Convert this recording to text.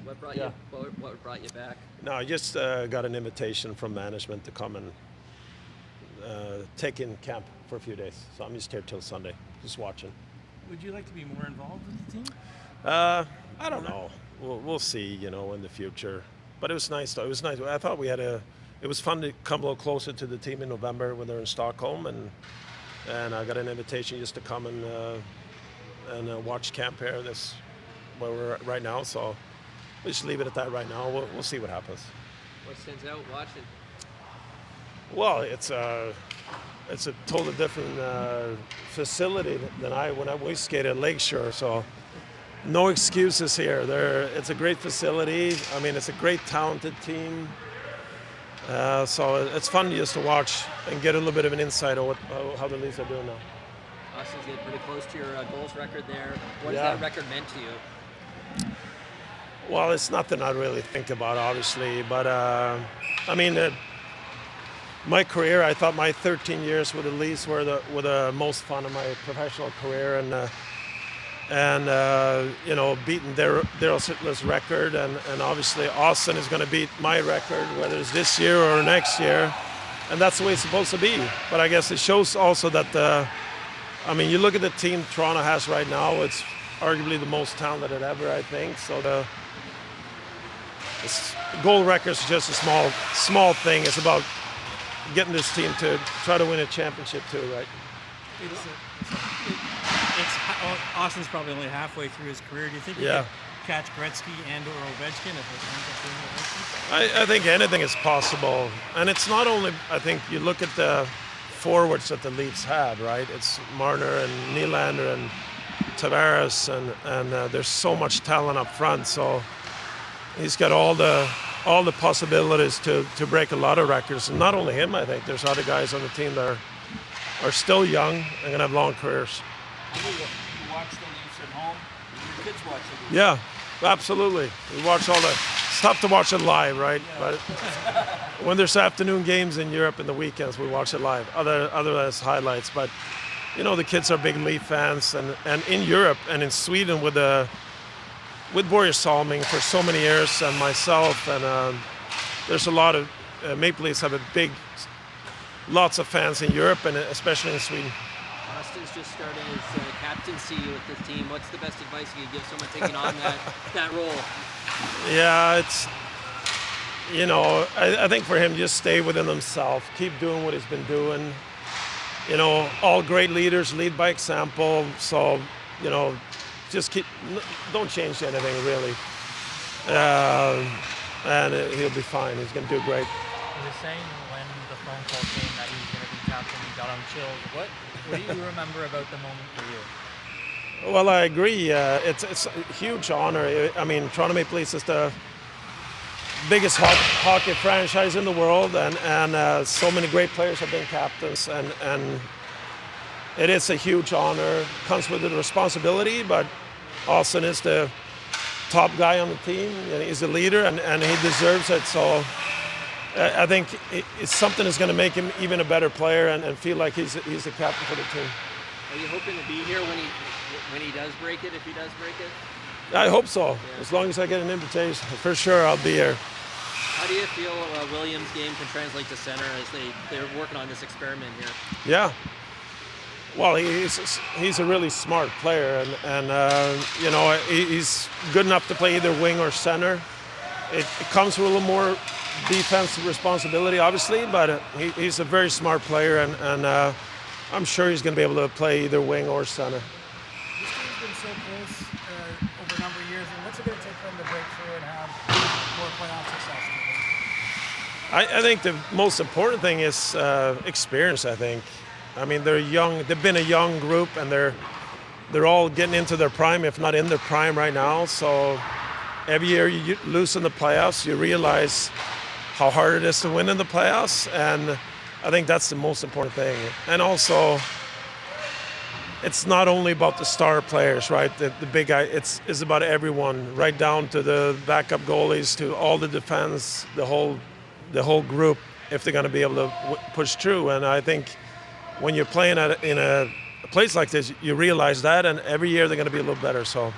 What brought Yeah. you? What brought you back? No, I just got an invitation from management to come and take in camp for a few days. So I'm just here till Sunday, just watching. Would you like to be more involved with the team? I don't know. We'll see, in the future. But it was nice. Though. It was nice. I thought it was fun to come a little closer to the team in November when they're in Stockholm, and I got an invitation just to come and watch camp here. That's where we're at right now. So we just leave it at that right now. We'll see what happens. What stands out watching? Well, it's a totally different facility than when we skated at Lakeshore. So no excuses here. It's a great facility. I mean, it's a great talented team. So it's fun just to watch and get a little bit of an insight of how the Leafs are doing now. Austin's getting pretty close to your goals record there. What Yeah. has that record meant to you? Well, it's nothing I really think about, obviously. But, my career, I thought my 13 years with the Leafs were the most fun of my professional career. And beating Daryl Sittler's record. And obviously, Austin is going to beat my record, whether it's this year or next year. And that's the way it's supposed to be. But I guess it shows also that, you look at the team Toronto has right now, it's arguably the most talented ever, I think. So the goal record is just a small thing. It's about getting this team to try to win a championship too, right? Austin's probably only halfway through his career. Do you think he could catch Gretzky and or Ovechkin if it ends up being Ovechkin? I think anything is possible. And it's not only, I think you look at the forwards that the Leafs had, right? It's Marner and Nylander and Tavares, and there's so much talent up front. So he's got all the possibilities to break a lot of records. And not only him, I think there's other guys on the team that are still young and going to have long careers. You watch the Leafs at home? Your kids watch the Leafs? Yeah, absolutely. We watch it's tough to watch it live, right? Yeah. But when there's afternoon games in Europe in the weekends, we watch it live. Other than highlights. But the kids are big Leaf fans, and in Europe and in Sweden with Börje Salming for so many years, and myself, and there's a lot of Maple Leafs have lots of fans in Europe and especially in Sweden. Austin's just starting his captaincy with the team. What's the best advice you could give someone taking on that role? Yeah, I think for him, just stay within himself, keep doing what he's been doing. All great leaders lead by example. So, just don't change anything really, and he'll be fine. He's going to do great. He was saying when the phone call came that he was going to be captain, he got him chills. What do you remember about the moment for you? Well, I agree. It's a huge honor. Toronto Maple Leafs is the biggest hockey franchise in the world, and so many great players have been captains, and it is a huge honor. Comes with the responsibility, but Austin is the top guy on the team, and he's a leader, and he deserves it. So I think it's something that's going to make him even a better player and feel like he's the captain for the team. Are you hoping to be here when he does break it, if he does break it? I hope so. Yeah. As long as I get an invitation, for sure I'll be here. How do you feel Williams' game can translate to center as they're working on this experiment here? Yeah. Well, he's a really smart player, and he's good enough to play either wing or center. It comes with a little more defensive responsibility, obviously, but he's a very smart player, and I'm sure he's going to be able to play either wing or center. This team's been so close over a number of years, and what's it going to take for them to break through and have more playoff success? I think the most important thing is experience, I think. They're young. They've been a young group, and they're all getting into their prime, if not in their prime right now. So every year you lose in the playoffs, you realize how hard it is to win in the playoffs, and I think that's the most important thing. And also, it's not only about the star players, right? The big guy. It's about everyone, right down to the backup goalies, to all the defense, the whole group, if they're going to be able to push through. And I think when you're playing in a place like this, you realize that, and every year they're going to be a little better. So